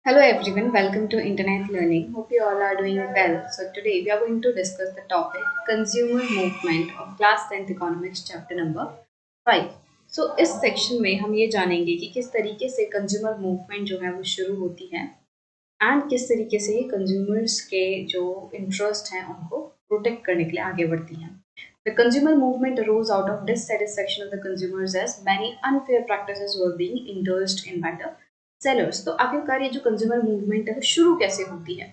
Hello everyone, welcome to Internet Learning. Hope you all are doing well. So today we are going to discuss the topic Consumer Movement of Class 10th Economics chapter number 5. So इस section में हम ये जानेंगे कि किस तरीके से consumer movement जो है वो शुरू होती है एंड किस तरीके से ये कंज्यूमर्स के जो इंटरेस्ट हैं उनको प्रोटेक्ट करने के लिए आगे बढ़ती हैं. The consumer movement arose out of dissatisfaction of the consumers as many unfair practices were being indulged in by the sellers. तो आखिरकार ये जो कंज्यूमर मूवमेंट है वो शुरू कैसे होती है?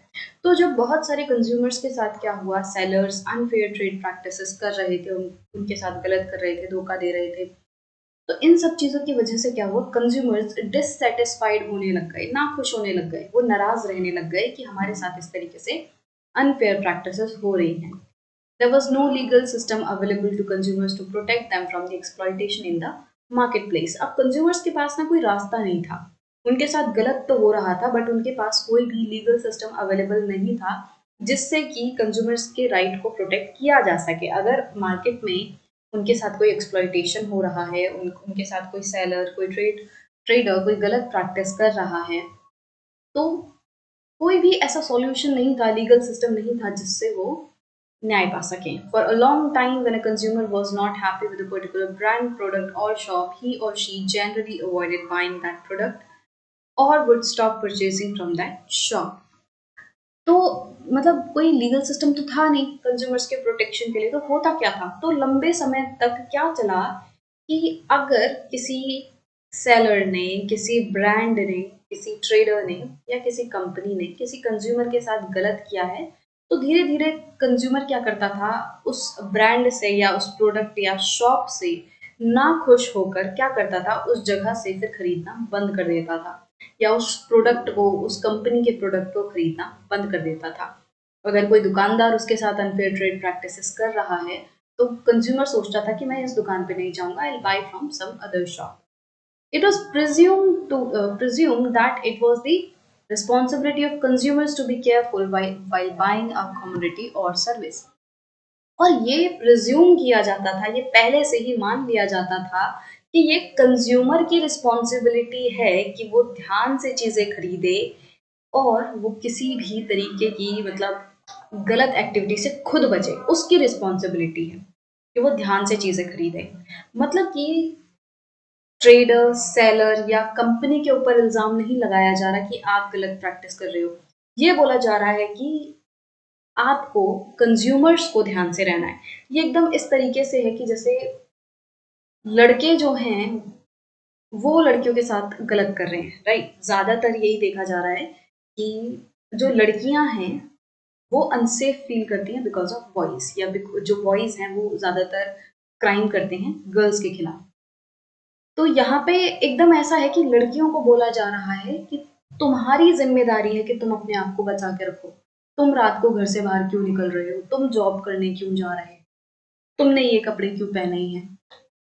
तो जब बहुत सारे कंज्यूमर्स के साथ क्या हुआ, सेलर्स अनफेयर ट्रेड प्रैक्टिसेस कर रहे थे, उनके साथ गलत कर रहे थे, धोखा दे रहे थे, तो इन सब चीजों की वजह से क्या हुआ, कंज्यूमर्स डिससेटिस्फाइड होने लग गए, ना खुश होने लग गए, वो नाराज रहने लग गए कि हमारे साथ इस तरीके से अनफेयर प्रैक्टिसेस हो रही हैं. There was no legal system available to consumers to protect them from the exploitation in the marketplace. अब consumers के पास ना कोई रास्ता नहीं था, उनके साथ गलत तो हो रहा था बट उनके पास कोई भी लीगल सिस्टम अवेलेबल नहीं था जिससे कि कंज्यूमर्स के राइट को प्रोटेक्ट किया जा सके. अगर मार्केट में उनके साथ कोई एक्सप्लॉइटेशन हो रहा है, उनके साथ कोई सेलर, कोई ट्रेडर कोई गलत प्रैक्टिस कर रहा है, तो कोई भी ऐसा सॉल्यूशन नहीं था, लीगल सिस्टम नहीं था जिससे वो न्याय पा सकें. For a long time, when a consumer was not happy with a particular brand, product or shop, he or she generally avoided buying that product or would stop purchasing from that shop. तो मतलब कोई legal system तो था नहीं consumers के protection के लिए. तो होता क्या था, तो लंबे समय तक क्या चला कि अगर किसी सेलर ने, किसी ब्रांड ने, किसी ट्रेडर ने या किसी कंपनी ने किसी कंज्यूमर के साथ गलत किया है, तो धीरे धीरे कंज्यूमर क्या करता था, उस ब्रांड से या उस प्रोडक्ट या शॉप से ना खुश होकर क्या करता था, उस जगह से फिर खरीदना बंद कर देता था या उस प्रोडक्ट को, उस कंपनी के प्रोडक्ट को खरीदना बंद कर देता था. अगर कोई दुकानदार उसके साथ अनफेयर ट्रेड प्रैक्टिसेस कर रहा है तो कंज्यूमर सोचता था कि मैं इस दुकान पे नहीं जाऊंगा, I will buy from some other shop. It was presumed that it was the responsibility of consumers to be careful while buying a commodity or service. और ये प्रिज्यूम किया जाता था, ये पहले से ही मान लिया जाता था कि ये कंज्यूमर की रिस्पॉन्सिबिलिटी है कि वो ध्यान से चीजें खरीदे और वो किसी भी तरीके की मतलब गलत एक्टिविटी से खुद बचे. उसकी रिस्पॉन्सिबिलिटी है कि वो ध्यान से चीजें खरीदे. मतलब कि ट्रेडर, सेलर या कंपनी के ऊपर इल्जाम नहीं लगाया जा रहा कि आप गलत प्रैक्टिस कर रहे हो. ये बोला जा रहा है कि आपको कंज्यूमर्स को ध्यान से रहना है. ये एकदम इस तरीके से है कि जैसे लड़के जो हैं वो लड़कियों के साथ गलत कर रहे हैं, राइट. ज्यादातर यही देखा जा रहा है कि जो लड़कियां हैं वो अनसेफ फील करती हैं बिकॉज ऑफ बॉयज, या जो बॉयज हैं वो ज्यादातर क्राइम करते हैं गर्ल्स के खिलाफ. तो यहाँ पे एकदम ऐसा है कि लड़कियों को बोला जा रहा है कि तुम्हारी जिम्मेदारी है कि तुम अपने आप को बचा के रखो. तुम रात को घर से बाहर क्यों निकल रहे हो, तुम जॉब करने क्यों जा रहे हो, तुमने ये कपड़े क्यों पहने हैं,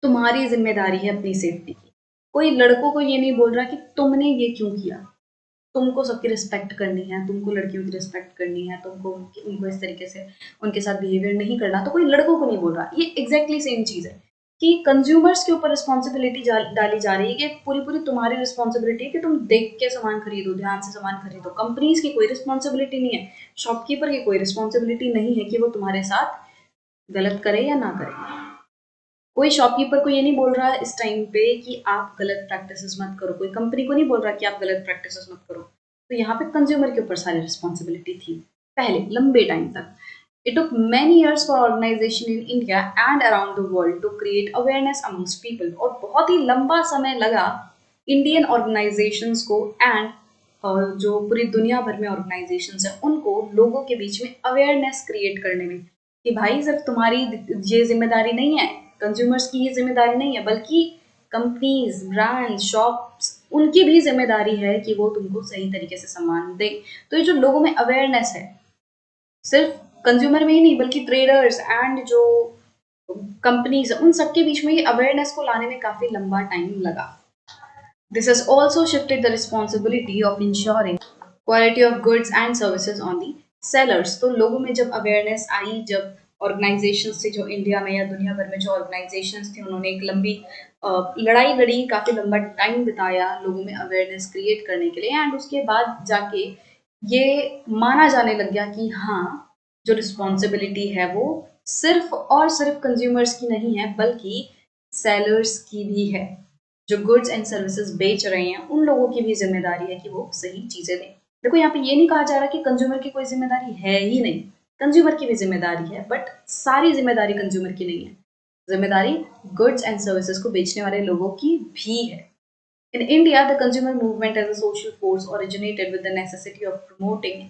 तुम्हारी जिम्मेदारी है अपनी सेफ्टी की. कोई लड़कों को ये नहीं बोल रहा कि तुमने ये क्यों किया. तुमको सबकी रिस्पेक्ट करनी है, तुमको लड़कियों की रिस्पेक्ट करनी है, तुमको उनको इस तरीके से उनके साथ बिहेवियर नहीं करना. तो कोई लड़कों को नहीं बोल रहा. ये एग्जैक्टली सेम चीज है कि कंज्यूमर्स के ऊपर रिस्पॉन्सिबिलिटी डाली जा रही है कि पूरी पूरी तुम्हारी रिस्पॉन्सिबिलिटी है कि तुम देख के सामान खरीदो, ध्यान से सामान खरीदो. कंपनीज की कोई रिस्पॉन्सिबिलिटी नहीं है, शॉपकीपर की कोई रिस्पॉन्सिबिलिटी नहीं है कि वो तुम्हारे साथ गलत करे या ना करे. कोई शॉपकीपर को ये नहीं बोल रहा है इस टाइम पे कि आप गलत प्रैक्टिसेस मत करो, कोई कंपनी को नहीं बोल रहा कि आप गलत प्रैक्टिसेस मत करो. तो यहाँ पे कंज्यूमर के ऊपर सारी रिस्पॉन्सिबिलिटी थी पहले लंबे टाइम तक. It took many years for organization in India and around the world to create awareness amongst people. और बहुत ही लंबा समय लगा इंडियन ऑर्गेनाइजेशंस को एंड जो पूरी दुनिया भर में ऑर्गेनाइजेशंस हैं उनको लोगों के बीच में अवेयरनेस क्रिएट करने में कि भाई सिर्फ तुम्हारी ये जिम्मेदारी नहीं है, कंज्यूमर्स की ये जिम्मेदारी नहीं है, बल्कि कंपनीज, ब्रांड, शॉप्स, उनकी भी जिम्मेदारी है कि वो तुमको सही तरीके से सामान दे. तो ये जो लोगों में अवेयरनेस है, सिर्फ कंज्यूमर में ही नहीं बल्कि ट्रेडर्स एंड जो कंपनीज उन सबके बीच में ये अवेयरनेस को लाने में काफी लंबा टाइम लगा. This has also shifted the responsibility of ensuring quality of goods and services on the sellers. तो लोगों में जब अवेयरनेस आई, जब ऑर्गेनाइजेशंस थी जो इंडिया में या दुनिया भर में जो ऑर्गेनाइजेशंस थी, उन्होंने एक लंबी लड़ाई लड़ी, काफ़ी लंबा टाइम बिताया लोगों में अवेयरनेस क्रिएट करने के लिए, एंड उसके बाद जाके ये माना जाने लग गया कि हाँ, जो रिस्पॉन्सिबिलिटी है वो सिर्फ और सिर्फ कंज्यूमर्स की नहीं है, बल्कि सेलर्स की भी है। जो गुड्स एंड सर्विसेज बेच रहे हैं उन लोगों की भी जिम्मेदारी है कि वो सही चीज़ें दें। देखो, यहाँ पे ये नहीं कहा जा रहा कि कंज्यूमर की कोई जिम्मेदारी है ही नहीं, कंज्यूमर की भी जिम्मेदारी है, बट सारी जिम्मेदारी कंज्यूमर की नहीं है। जिम्मेदारी गुड्स एंड सर्विसेज को बेचने वाले लोगों की भी है। In India, the consumer movement as a social force originated with the necessity of promoting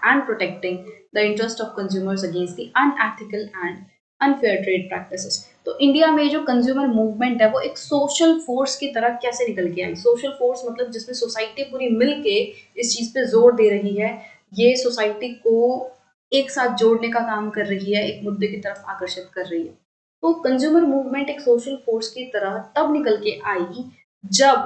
and protecting the interest of consumers against the unethical and unfair trade practices. तो India में जो कंज्यूमर मूवमेंट है वो एक social force की तरह कैसे निकल के आई? सोशल फोर्स मतलब जिसमें सोसाइटी पूरी मिलके इस चीज पे जोर दे रही है, ये सोसाइटी को एक साथ जोड़ने का काम कर रही है, एक मुद्दे की तरफ आकर्षित कर रही है। तो कंज्यूमर मूवमेंट एक सोशल फोर्स की तरह तब निकल के आई जब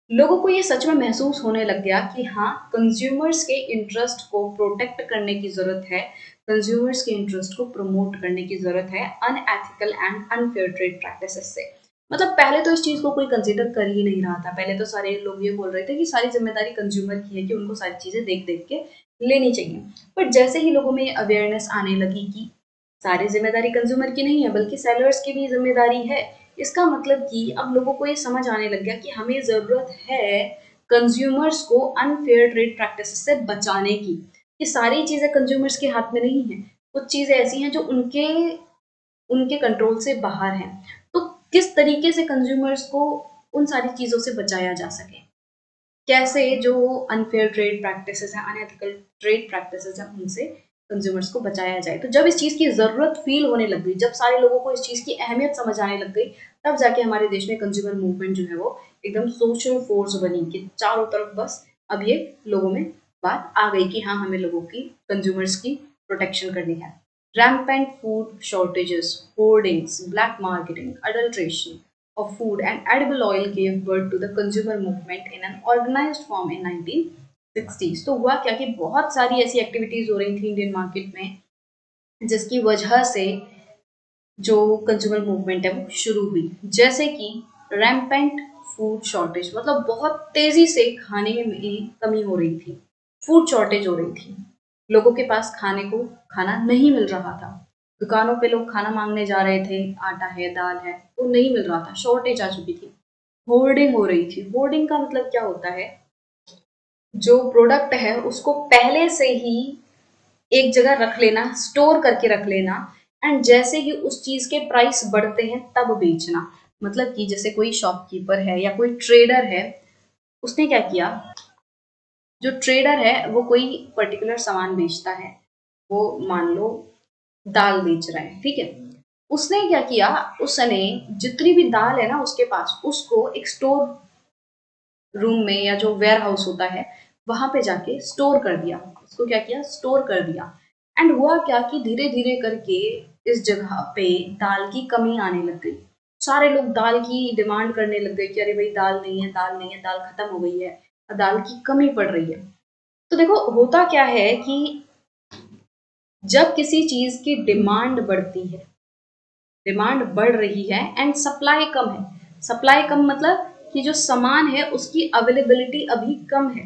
लोगों को ये सच में महसूस होने लग गया कि हाँ, कंज्यूमर्स के इंटरेस्ट को प्रोटेक्ट करने की जरूरत है, कंज्यूमर्स के इंटरेस्ट को प्रमोट करने की जरूरत है unethical and unfair trade practices से। मतलब पहले तो इस चीज को कोई कंसिडर कर ही नहीं रहा था। पहले तो सारे लोग ये बोल रहे थे कि सारी जिम्मेदारी कंज्यूमर की है, कि उनको सारी चीजें देख देख के लेनी चाहिए। बट जैसे ही लोगों में अवेयरनेस आने लगी कि सारी जिम्मेदारी कंज्यूमर की नहीं है बल्कि सेलर्स की भी जिम्मेदारी है, इसका मतलब कि अब लोगों को ये समझ आने लग गया कि हमें ज़रूरत है कंज्यूमर्स को अनफेयर ट्रेड प्रैक्टिसेस से बचाने की। ये सारी चीज़ें कंज्यूमर्स के हाथ में नहीं है, कुछ चीज़ें ऐसी हैं जो उनके उनके कंट्रोल से बाहर हैं। तो किस तरीके से कंज्यूमर्स को उन सारी चीज़ों से बचाया जा सके, कैसे जो अनफेयर ट्रेड प्रैक्टिसेस हैं, अनएथिकल ट्रेड प्रैक्टिसेस हैं, उनसे कंज्यूमर्स को बचाया जाए। तो जब इस चीज़ की ज़रूरत फील होने लग गई, जब सारे लोगों को इस चीज़ की अहमियत समझ आने लग गई, तब जाके हमारे देश में कंज्यूमर मूवमेंट जो है वो एकदम सोशल फोर्स बनी कि चारों तरफ बस अब ये लोगों में बात आ गई कि हाँ, हमें लोगों की, कंज्यूमर्स की प्रोटेक्शन करनी है। Rampant food shortages, hoardings, black marketing, adulteration of food and edible oil gave birth to the consumer movement in an organized form in 1960s। तो हुआ क्या कि बहुत सारी ऐसी एक्टिविटीज हो रही थी इंडियन मार्केट में जिसकी वजह से जो कंज्यूमर मूवमेंट है वो शुरू हुई। जैसे कि रैम्पेंट फूड शॉर्टेज, मतलब बहुत तेजी से खाने में कमी हो रही थी, फूड शॉर्टेज हो रही थी, लोगों के पास खाने को खाना नहीं मिल रहा था। दुकानों पे लोग खाना मांगने जा रहे थे, आटा है, दाल है, वो नहीं मिल रहा था, शॉर्टेज आ चुकी थी। होर्डिंग हो रही थी। होर्डिंग का मतलब क्या होता है? जो प्रोडक्ट है उसको पहले से ही एक जगह रख लेना, स्टोर करके रख लेना, एंड जैसे ही उस चीज के प्राइस बढ़ते हैं तब बेचना। मतलब कि जैसे कोई शॉपकीपर है या कोई ट्रेडर है, उसने क्या किया, जो ट्रेडर है वो कोई पर्टिकुलर सामान बेचता है, वो मान लो दाल बेच रहा है, ठीक है। उसने क्या किया, उसने जितनी भी दाल है ना उसके पास, उसको एक स्टोर रूम में या जो वेयर हाउस होता है वहां पे जाके स्टोर कर दिया। उसको क्या किया, स्टोर कर दिया। एंड हुआ क्या कि धीरे धीरे करके इस जगह पे दाल की कमी आने लग गई। सारे लोग दाल की डिमांड करने लग गए कि अरे भाई दाल नहीं है, दाल नहीं है, दाल खत्म हो गई है, दाल की कमी पड़ रही है। तो देखो होता क्या है कि जब किसी चीज की डिमांड बढ़ती है, डिमांड बढ़ रही है एंड सप्लाई कम है, सप्लाई कम मतलब कि जो सामान है उसकी अवेलेबिलिटी अभी कम है,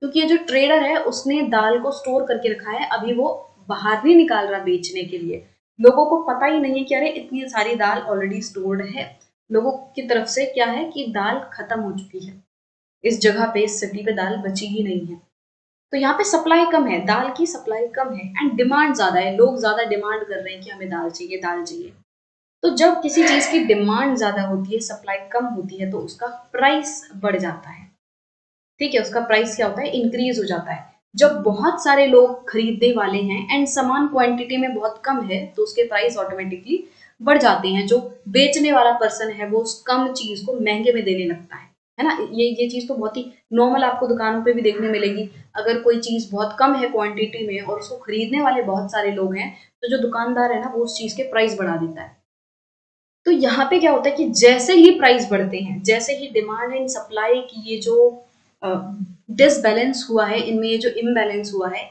क्योंकि ये जो ट्रेडर है उसने दाल को स्टोर करके रखा है, अभी वो बाहर नहीं निकाल रहा बेचने के लिए। लोगों को पता ही नहीं है कि अरे इतनी सारी दाल ऑलरेडी स्टोर्ड है। लोगों की तरफ से क्या है कि दाल खत्म हो चुकी है, इस जगह पे, इस सिटी पे दाल बची ही नहीं है। तो यहाँ पे सप्लाई कम है, दाल की सप्लाई कम है एंड डिमांड ज्यादा है, लोग ज्यादा डिमांड कर रहे हैं कि हमें दाल चाहिए, दाल चाहिए। तो जब किसी चीज की डिमांड ज्यादा होती है, सप्लाई कम होती है, तो उसका प्राइस बढ़ जाता है, ठीक है। उसका प्राइस क्या होता है, इंक्रीज हो जाता है। जब बहुत सारे लोग खरीदने वाले हैं एंड सामान क्वांटिटी में बहुत कम है, तो उसके प्राइस ऑटोमेटिकली बढ़ जाते हैं। जो बेचने वाला पर्सन है वो उस कम चीज को महंगे में देने लगता है ना। ये चीज तो बहुत ही नॉर्मल आपको दुकानों पे भी देखने मिलेगी। अगर कोई चीज बहुत कम है क्वांटिटी में और उसको खरीदने वाले बहुत सारे लोग हैं, तो जो दुकानदार है ना वो उस चीज के प्राइस बढ़ा देता है। तो यहाँ पे क्या होता है कि जैसे ही प्राइस बढ़ते हैं, जैसे ही डिमांड एंड सप्लाई की ये जो डिसबैलेंस हुआ है, इनमें ये जो इम्बैलेंस हुआ है,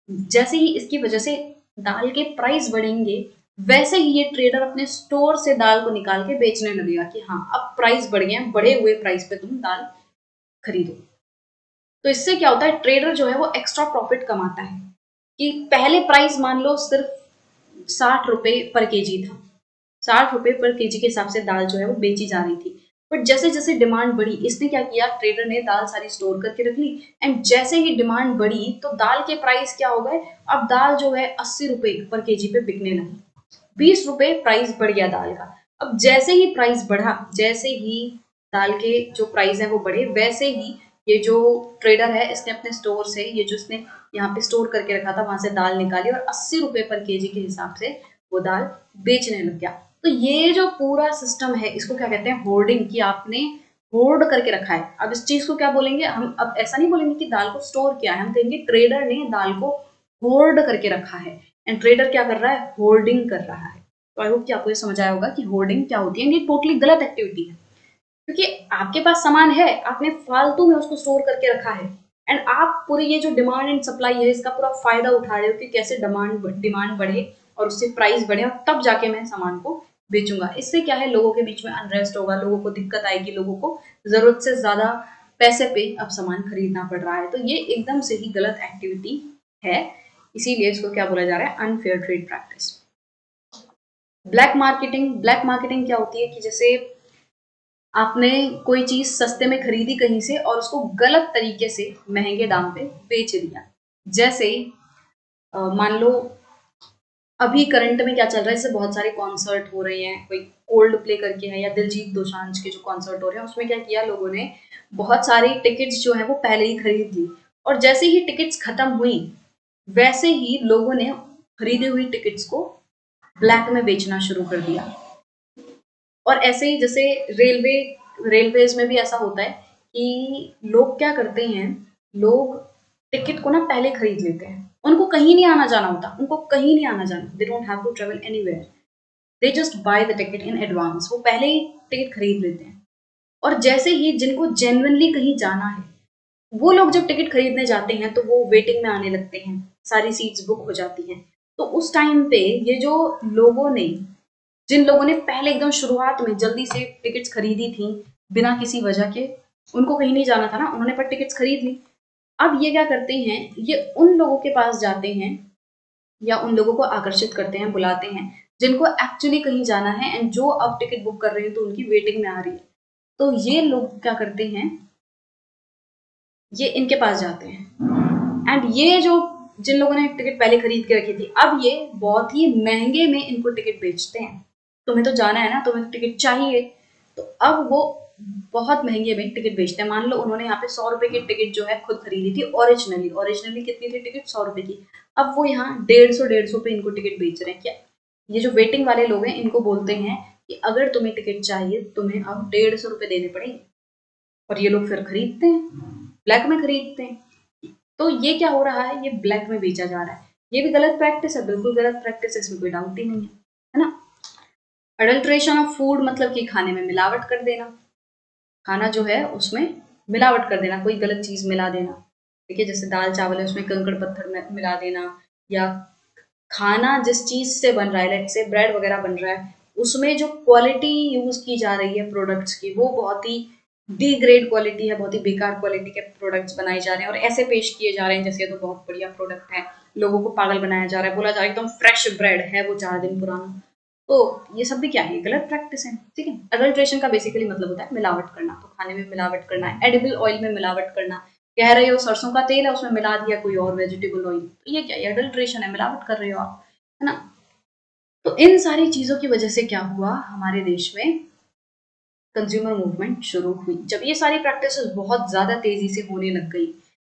जैसे ही इसकी वजह से दाल के प्राइस बढ़ेंगे वैसे ही ये ट्रेडर अपने स्टोर से दाल को निकाल के बेचने लगेगा कि हाँ अब प्राइस बढ़ गए, बढ़े हुए प्राइस पे तुम दाल खरीदो। तो इससे क्या होता है, ट्रेडर जो है वो एक्स्ट्रा प्रॉफिट कमाता है कि पहले प्राइस मान लो सिर्फ 60 रुपए पर केजी था, 60 रुपए पर केजी के हिसाब से दाल जो है वो बेची जा रही थी। बट जैसे जैसे डिमांड बढ़ी, इसने क्या किया, ट्रेडर ने दाल सारी स्टोर करके रख ली, एंड जैसे ही डिमांड बढ़ी तो दाल के प्राइस क्या हो गए, अब दाल जो है 80 रुपए पर केजी पे बिकने लगी, 20 रुपए प्राइस बढ़ गया दाल का। अब जैसे ही प्राइस बढ़ा, जैसे ही दाल के जो प्राइस है वो बढ़े, वैसे ही ये जो ट्रेडर है इसने अपने स्टोर से, ये जो इसने यहाँ पे स्टोर करके रखा था वहां से दाल निकाली और 80 रुपए पर केजी के हिसाब से वो दाल बेचने लग गया। तो ये जो पूरा सिस्टम है इसको क्या कहते हैं, होर्डिंग, कि आपने होर्ड करके रखा है। अब इस चीज को क्या बोलेंगे हम, अब ऐसा नहीं बोलेंगे कि दाल को स्टोर किया है, हम कहेंगे ट्रेडर ने दाल को होर्ड करके रखा है। एंड ट्रेडर क्या कर रहा है, होर्डिंग कर रहा है। तो आई होप कि आपको ये समझ आया होगा कि होर्डिंग क्या होती है। ये टोटली गलत एक्टिविटी है, क्योंकि आपके पास सामान है, आपने फालतू में उसको स्टोर करके रखा है, एंड आप पूरी ये जो डिमांड एंड सप्लाई है इसका पूरा फायदा उठा रहे हो कि कैसे डिमांड बढ़े और उससे प्राइस बढ़े और तब जाके मैं सामान को बेचूंगा। इससे क्या है, लोगों के बीच में अनरेस्ट होगा, लोगों को दिक्कत आएगी, लोगों को जरूरत से ज्यादा पैसे पे अब सामान खरीदना पड़ रहा है। तो ये एकदम से ही गलत एक्टिविटी है, इसीलिए इसको क्या बोला जा रहा है, unfair trade practice. Black marketing, black marketing क्या होती है कि जैसे आपने कोई चीज सस्ते में खरीदी कहीं से और उसको गलत तरीके से महंगे दाम पे बेच दिया। जैसे मान लो अभी करंट में क्या चल रहा है, जैसे बहुत सारे कॉन्सर्ट हो रहे हैं, कोई कोल्ड प्ले करके है या दिलजीत दोसांझ के जो कॉन्सर्ट हो रहे हैं, उसमें क्या किया लोगों ने, बहुत सारी टिकट्स जो है वो पहले ही खरीद ली, और जैसे ही टिकट्स खत्म हुई वैसे ही लोगों ने खरीदी हुई टिकट्स को ब्लैक में बेचना शुरू कर दिया। और ऐसे ही जैसे रेलवेज में भी ऐसा होता है कि लोग क्या करते हैं, लोग टिकट को ना पहले खरीद लेते हैं, उनको कहीं नहीं आना जाना होता, उनको कहीं नहीं आना जाना, they don't have to travel anywhere, they just buy the ticket in advance, वो पहले ही टिकट खरीद लेते हैं। और जैसे ही जिनको जेन्युइनली कहीं जाना है, वो लोग जब टिकट खरीदने जाते हैं तो वो वेटिंग में आने लगते हैं, सारी सीट्स बुक हो जाती हैं। तो उस टाइम पे ये जो लोगों ने, जिन लोगों ने पहले एकदम शुरुआत में जल्दी से टिकट्स खरीदी थी बिना किसी वजह के, उनको कहीं नहीं जाना था ना, उन्होंने पर टिकट्स खरीद ली। अब ये क्या करते हैं, ये उन लोगों के पास जाते हैं या उन लोगों को आकर्षित करते हैं, बुलाते हैं जिनको एक्चुअली कहीं जाना है एंड जो अब टिकट बुक कर रहे हैं तो उनकी वेटिंग में आ रही है। तो ये लोग क्या करते हैं, ये इनके पास जाते हैं, एंड ये जो जिन लोगों ने टिकट पहले खरीद के रखी थी, अब ये बहुत ही महंगे में इनको टिकट बेचते हैं। तुम्हें तो जाना है ना, तुम्हें तो टिकट चाहिए, तो अब वो बहुत महंगे में टिकट बेचते हैं। मान लो उन्होंने यहाँ पे 100 रुपए की टिकट जो है खुद खरीदी थी, ओरिजिनली ओरिजिनली कितनी थी टिकट, 100 रुपए की। अब वो यहाँ 150 पे इनको टिकट बेच रहे हैं। क्या ये जो वेटिंग वाले लोग हैं इनको बोलते हैं कि अगर तुम्हें टिकट चाहिए तुम्हें अब 150 रुपए देने पड़ेंगे, और ये लोग फिर खरीदते हैं, ब्लैक में खरीदते हैं। तो ये क्या हो रहा है, ये ब्लैक में बेचा जा रहा है। ये भी गलत प्रैक्टिस है, बिल्कुल गलत प्रैक्टिस है, इसमें कोई डाउट ही नहीं है ना। अडल्ट्रेशन ऑफ फूड मतलब कि खाने में मिलावट कर देना, खाना जो है उसमें मिलावट कर देना, कोई गलत चीज मिला देना। ठीक है, जैसे दाल चावल है उसमें कंकड़ पत्थर मिला देना, या खाना जिस चीज से बन रहा है, लेट्स से ब्रेड वगैरह बन रहा है, उसमें जो क्वालिटी यूज की जा रही है प्रोडक्ट्स की, वो बहुत ही डी ग्रेड क्वालिटी है, बहुत ही बेकार क्वालिटी के प्रोडक्ट्स बनाए जा रहे हैं और ऐसे पेश किए जा रहे हैं जैसे ये तो बहुत बढ़िया प्रोडक्ट है। लोगों को पागल बनाया जा रहा है, बोला जा रहा है एकदम फ्रेश ब्रेड है, वो 4 दिन पुराना। तो ये सब भी क्या है, गलत प्रैक्टिस है। ठीक है, अडल्ट्रेशन का बेसिकली मतलब होता है मिलावट करना, तो खाने में मिलावट करना, एडिबल ऑयल में मिलावट करना, कह रहे हो सरसों का तेल है उसमें मिला दिया कोई और वेजिटेबल ऑयल, तो ये क्या है, अडल्ट्रेशन है, मिलावट कर रहे हो आप, है ना। तो इन सारी चीजों की वजह से क्या हुआ, हमारे देश में कंज्यूमर मूवमेंट शुरू हुई। जब ये सारी प्रैक्टिसेस बहुत ज्यादा तेजी से होने लग गई,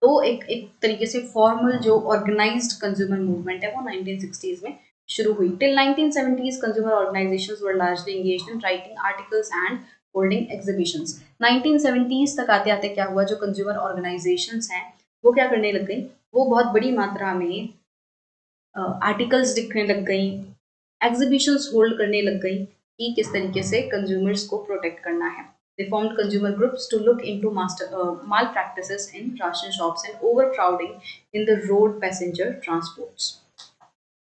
तो एक एक तरीके से फॉर्मल जो ऑर्गेनाइज्ड कंज्यूमर मूवमेंट है वो 1960s में शुरू हुई। Till 1970s consumer organisations were largely engaged in writing articles and holding exhibitions. 1970s तक आते आते क्या हुआ, जो कंज्यूमर ऑर्गेनाइजेशंस हैं वो क्या करने लग गई, वो बहुत बड़ी मात्रा में आर्टिकल्स लिखने लग गई, एग्जीबिशंस होल्ड करने लग गई कि किस तरीके से कंज्यूमर्स को प्रोटेक्ट करना है। They formed consumer groups to look into malpractices in ration shops and overcrowding in the road passenger transports.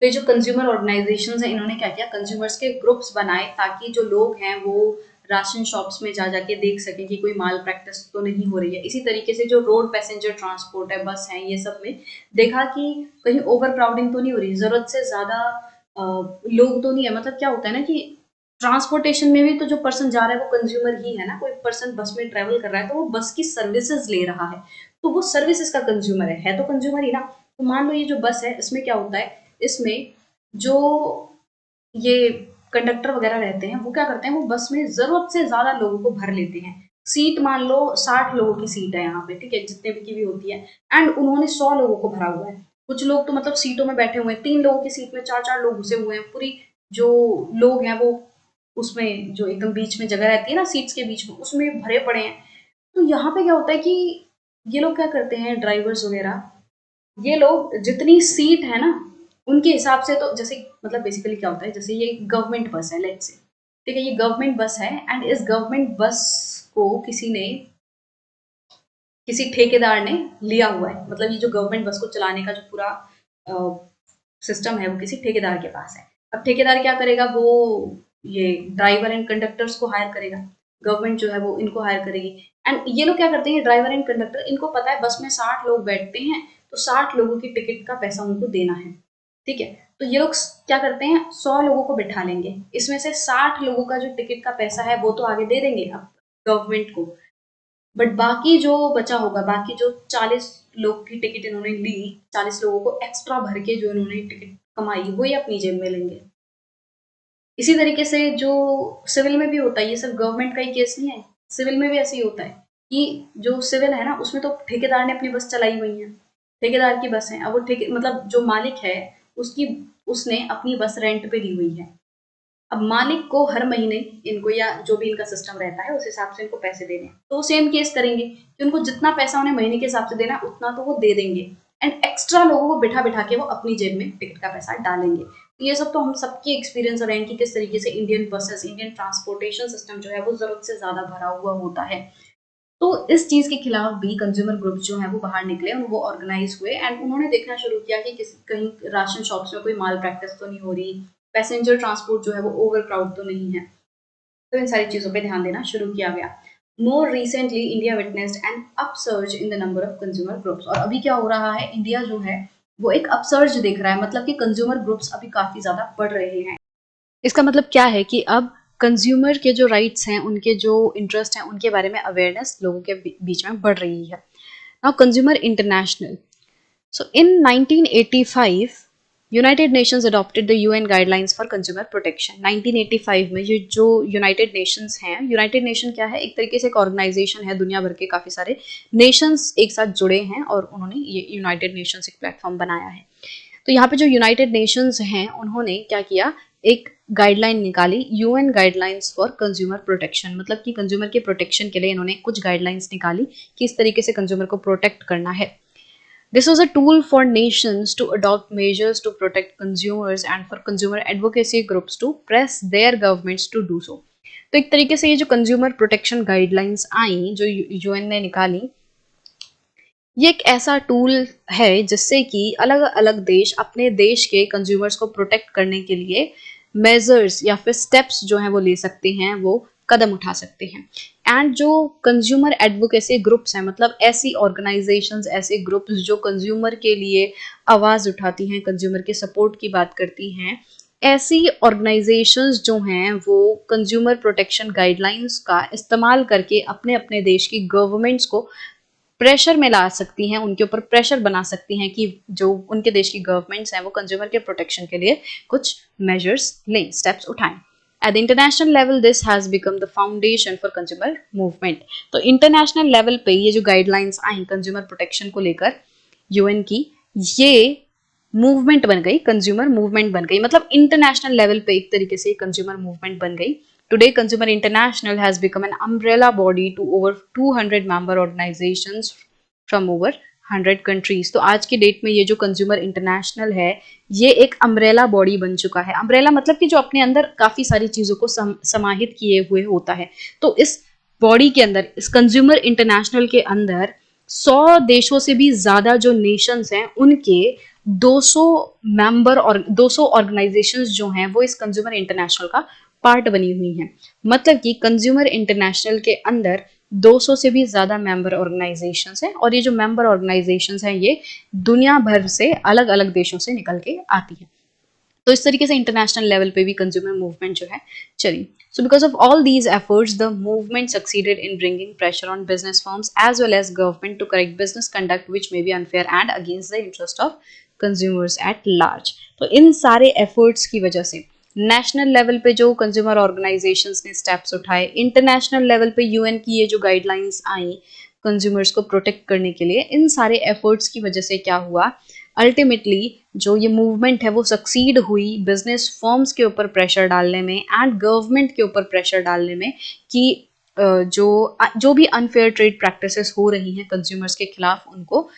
तो ये जो कंज्यूमर ऑर्गेनाइजेशंस हैं, इन्होंने क्या किया, कंज्यूमर्स के ग्रुप्स बनाए ताकि जो लोग हैं वो राशन शॉप्स में जा जाके देख सकें कि कोई माल प्रैक्टिस तो नहीं हो रही है। इसी तरीके से जो रोड पैसेंजर ट्रांसपोर्ट है, बस है, ये सब में देखा कि कहीं ओवर क्राउडिंग तो नहीं हो रही, जरूरत से ज्यादा लोग तो नहीं है। मतलब क्या होता है ना कि ट्रांसपोर्टेशन में भी तो जो पर्सन जा रहा है वो कंज्यूमर ही है ना। कोई पर्सन बस में ट्रेवल कर रहा है तो वो बस की सर्विसेज ले रहा है, तो वो सर्विसेज का कंज्यूमर है तो कंज्यूमर ही ना। तो मान लो ये जो बस है, इसमें क्या होता है, इसमें जो ये कंडक्टर वगैरह रहते हैं वो क्या करते हैं, वो बस में जरूरत से ज्यादा लोगों को भर लेते हैं। सीट मान लो 60 लोगों की सीट है यहाँ पे, ठीक है, जितने की भी होती है, एंड उन्होंने 100 लोगों को भरा हुआ है। कुछ लोग तो मतलब सीटों में बैठे हुए हैं, 3 लोगों की सीट में 4-4 लोग घुसे हुए हैं। पूरी जो लोग हैं वो उसमें जो एकदम बीच में जगह रहती है ना सीट्स के बीच में, उसमें भरे पड़े हैं। तो यहाँ पे क्या होता है कि ये लोग क्या करते हैं, ड्राइवर्स वगैरह, ये लोग जितनी सीट है ना उनके हिसाब से, तो जैसे मतलब बेसिकली क्या होता है, जैसे ये गवर्नमेंट बस है, लेट्स से, ठीक है, ये गवर्नमेंट बस है, एंड इस गवर्नमेंट बस को किसी ठेकेदार ने लिया हुआ है। मतलब ये जो गवर्नमेंट बस को चलाने का जो पूरा सिस्टम है वो किसी ठेकेदार के पास है। अब ठेकेदार क्या करेगा, वो ये ड्राइवर एंड कंडक्टर्स को हायर करेगा, गवर्नमेंट जो है वो इनको हायर करेगी। एंड ये लोग क्या करते हैं, ड्राइवर एंड कंडक्टर, इनको पता है बस में 60 लोग बैठते हैं तो 60 लोगों की टिकट का पैसा उनको देना है, ठीक है। तो ये लोग क्या करते हैं, 100 लोगों को बिठा लेंगे, इसमें से 60 लोगों का जो टिकट का पैसा है वो तो आगे दे देंगे अब गवर्नमेंट को, बट बाकी जो बचा होगा, बाकी जो 40 लोग की टिकट इन्होंने ली, 40 लोगों को एक्स्ट्रा भर के जो इन्होंने टिकट कमाई, वो ये अपनी जेब में लेंगे। इसी तरीके से जो सिविल में भी होता है, ये सब गवर्नमेंट का ही केस नहीं है, सिविल में भी ऐसे ही होता है कि जो सिविल है ना उसमें तो ठेकेदार ने अपनी बस चलाई हुई है, ठेकेदार की बस है, अब वो ठेके मतलब जो मालिक है उसकी, उसने अपनी बस रेंट पे दी हुई है। अब मालिक को हर महीने इनको, या जो भी इनका सिस्टम रहता है उस हिसाब से इनको पैसे देने हैं, तो वो सेम केस करेंगे कि उनको जितना पैसा उन्हें महीने के हिसाब से देना है उतना तो वो दे देंगे, एंड एक्स्ट्रा लोगों को बिठा बिठा के वो अपनी जेब में टिकट का पैसा डालेंगे। तो ये सब तो हम सबकी एक्सपीरियंस रहे हैं कि किस तरीके से Indian buses, Indian transportation system जो है वो जरूरत से ज्यादा भरा हुआ होता है। तो इस चीज के खिलाफ भी कंज्यूमर ग्रुप जो है वो बाहर निकले और वो ऑर्गेनाइज हुए, एंड उन्होंने देखना शुरू किया कि कहीं राशन शॉप्स में कोई माल प्रैक्टिस तो नहीं हो रही, पैसेंजर ट्रांसपोर्ट जो है वो ओवर क्राउड तो नहीं है। तो इन सारी चीजों पे ध्यान देना शुरू किया गया। More recently India witnessed an upsurge in the number of consumer groups. और अभी क्या हो रहा है, इंडिया जो है वो एक अपसर्ज देख रहा है, मतलब कि कंज्यूमर ग्रुप्स अभी काफी ज्यादा बढ़ रहे हैं। इसका मतलब क्या है कि अब कंज्यूमर के जो राइट्स हैं, उनके जो इंटरेस्ट हैं, उनके बारे में अवेयरनेस लोगों के बीच में बढ़ रही है। Now consumer international, so in 1985 United Nations adopted the UN guidelines for consumer protection. 1985 में ये जो यूनाइटेड नेशंस हैं, यूनाइटेड नेशन क्या है, एक तरीके से एक ऑर्गेनाइजेशन है, दुनिया भर के काफ़ी सारे नेशंस एक साथ जुड़े हैं और उन्होंने ये यूनाइटेड नेशंस एक प्लेटफॉर्म बनाया है। तो यहाँ पे जो यूनाइटेड नेशंस हैं उन्होंने क्या किया, एक गाइडलाइन निकाली, UN guidelines for consumer protection, मतलब कि कंज्यूमर के प्रोटेक्शन के लिए इन्होंने कुछ गाइडलाइंस निकाली कि इस तरीके से कंज्यूमर को प्रोटेक्ट करना है। This was a tool for nations to adopt measures to protect consumers and for consumer advocacy groups to press their governments to do so. तो एक तरीके से ये जो कंज्यूमर प्रोटेक्शन गाइडलाइंस आई जो यूएन ने निकाली, ये एक ऐसा टूल है जिससे कि अलग अलग देश अपने देश के कंज्यूमर्स को प्रोटेक्ट करने के लिए मेजर्स या फिर स्टेप्स जो हैं वो ले सकते हैं, वो कदम उठा सकते हैं। एंड जो कंज्यूमर एडवोकेसी ग्रुप्स हैं, मतलब ऐसी ऑर्गेनाइजेशंस, ऐसे ग्रुप्स जो कंज्यूमर के लिए आवाज़ उठाती हैं, कंज्यूमर के सपोर्ट की बात करती हैं, ऐसी ऑर्गेनाइजेशंस जो हैं वो कंज्यूमर प्रोटेक्शन गाइडलाइंस का इस्तेमाल करके अपने अपने देश की गवर्नमेंट्स को प्रेशर में ला सकती हैं, उनके ऊपर प्रेशर बना सकती हैं कि जो उनके देश की गवर्नमेंट्स हैं वो कंज्यूमर के प्रोटेक्शन के लिए कुछ मेजर्स लें, स्टेप्स उठाएं। At the international level, this has become the foundation for consumer movement. तो इंटरनेशनल लेवल पे ये जो गाइडलाइंस आई कंज्यूमर प्रोटेक्शन को लेकर यूएन की, ये मूवमेंट बन गई, कंज्यूमर मूवमेंट बन गई, मतलब इंटरनेशनल लेवल पे एक तरीके से कंज्यूमर मूवमेंट बन गई। Today, Consumer International has become an umbrella body to over 200 member organizations from over 100 countries. तो आज की डेट में ये जो कंज्यूमर इंटरनेशनल है, ये एक अम्ब्रेला बॉडी बन चुका है। अम्ब्रेला मतलब कि जो अपने अंदर काफ़ी सारी चीज़ों को समाहित किए हुए होता है। तो इस बॉडी के अंदर, इस कंज्यूमर इंटरनेशनल के अंदर 100 देशों से भी ज़्यादा जो नेशंस हैं, उनके 200 मेंबर और 200 ऑर्गेनाइजेशंस जो हैं वो इस कंज्यूमर इंटरनेशनल का पार्ट बनी हुई हैं। मतलब कि कंज्यूमर इंटरनेशनल के अंदर 200 से भी ज्यादा मेंबर ऑर्गेनाइजेशंस हैं, और ये जो मेंबर ऑर्गेनाइजेशंस हैं ये दुनिया भर से अलग अलग देशों से निकल के आती हैं। तो इस तरीके से इंटरनेशनल लेवल पे भी कंज्यूमर मूवमेंट जो है चली। So because of all these efforts, the movement succeeded in bringing pressure on business firms as well as government to correct business conduct which may be unfair and against the interest of consumers at large. तो इन सारे efforts की वजह से national level पे जो consumer organisations ने steps उठाए, international level पे यूएन की ये जो गाइडलाइंस आई कंज्यूमर्स को प्रोटेक्ट करने के लिए, इन सारे एफर्ट्स की वजह से क्या हुआ, अल्टीमेटली जो ये मूवमेंट है वो सक्सीड हुई बिजनेस फर्म्स के ऊपर प्रेशर डालने में एंड गवर्नमेंट के ऊपर प्रेशर डालने में कि जो भी अनफेयर ट्रेड प्रैक्टिसेस हो रही हैं कंज्यूमर्स के खिलाफ उनको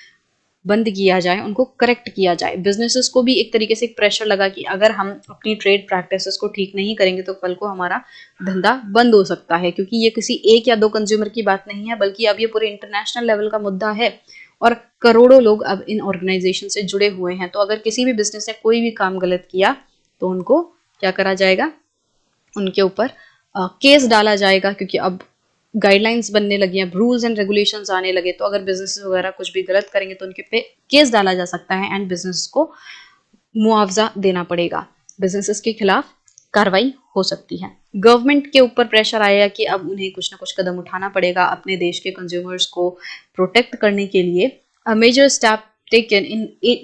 बंद किया जाए, उनको करेक्ट किया जाए। बिजनेसेस को भी एक तरीके से एक प्रेशर लगा कि अगर हम अपनी ट्रेड प्रैक्टिसेस को ठीक नहीं करेंगे तो कल को हमारा धंधा बंद हो सकता है, क्योंकि ये किसी एक या दो कंज्यूमर की बात नहीं है बल्कि अब ये पूरे इंटरनेशनल लेवल का मुद्दा है और करोड़ों लोग अब इन ऑर्गेनाइजेशन से जुड़े हुए हैं। तो अगर किसी भी बिजनेस ने कोई भी काम गलत किया तो उनको क्या करा जाएगा, उनके ऊपर केस डाला जाएगा, क्योंकि अब गाइडलाइंस बनने लगी हैं, रूल्स एंड रेगुलेशंस आने लगे। तो अगर बिजनेस वगैरह कुछ भी गलत करेंगे तो उनके पे केस डाला जा सकता है एंड बिजनेस को मुआवजा देना पड़ेगा, बिजनेसेस के खिलाफ कार्रवाई हो सकती है। गवर्नमेंट के ऊपर प्रेशर आया कि अब उन्हें कुछ ना कुछ कदम उठाना पड़ेगा अपने देश के कंज्यूमर्स को प्रोटेक्ट करने के लिए। A major step taken in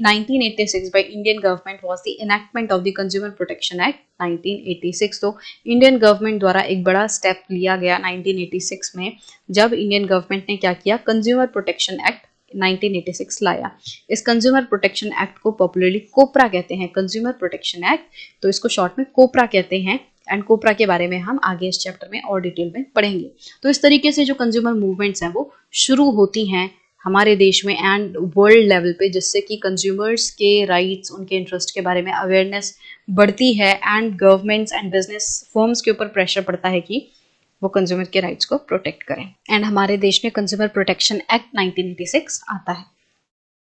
1986 by Indian government was the enactment of the Consumer Protection Act 1986। तो इंडियन गवर्नमेंट द्वारा एक बड़ा स्टेप लिया गया 1986 में, जब इंडियन गवर्नमेंट ने क्या किया, कंज्यूमर प्रोटेक्शन एक्ट 1986 लाया। इस कंज्यूमर प्रोटेक्शन एक्ट को पॉपुलरली कोपरा कहते हैं, कंज्यूमर प्रोटेक्शन एक्ट, तो इसको शॉर्ट में कोपरा कहते हैं एंड कोपरा के बारे में हम आगे इस चैप्टर में और डिटेल में पढ़ेंगे। तो इस तरीके से जो कंज्यूमर मूवमेंट्स हैं वो शुरू होती हैं हमारे देश में एंड वर्ल्ड लेवल पे, जिससे कि कंज्यूमर्स के राइट्स, उनके इंटरेस्ट के बारे में अवेयरनेस बढ़ती है and governments and business firms के ऊपर प्रेशर पड़ता है कि वो कंज्यूमर के राइट्स को प्रोटेक्ट करें। एंड हमारे देश में कंज्यूमर प्रोटेक्शन एक्ट 1986 आता है।